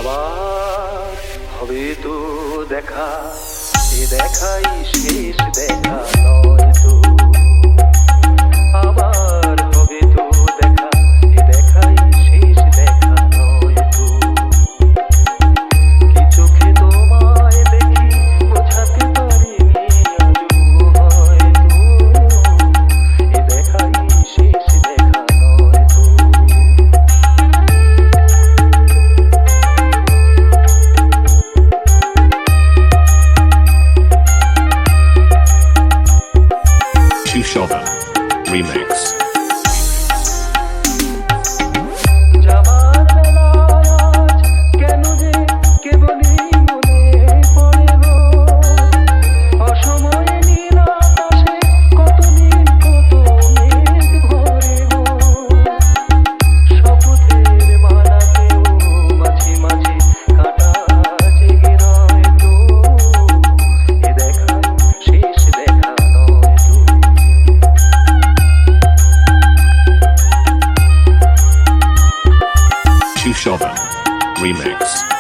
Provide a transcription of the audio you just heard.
আবার হবে তো দেখা, এ দেখাই শেষ দেখা নয় তো। আবার হবে তো দেখা, এ দেখাই শেষ দেখা নয় তো। কি চোখে তোমায় দেখি বোঝাতে পারিনি আজও হয়তো, এ দেখাই শেষ দেখা নয় তো। Shoven Remix. যাবার বেলায় আজ কেন যে কেবলই মনে পড়ে গো, অসময়ে নীল আকাশে কত দিন কত মেঘ ভরে গো। শপথের মালাতেও মাঝে মাঝে কাঁটা জেগে রয় তো, এ দেখা শেষ দেখা নয় তো। Shoven Remix.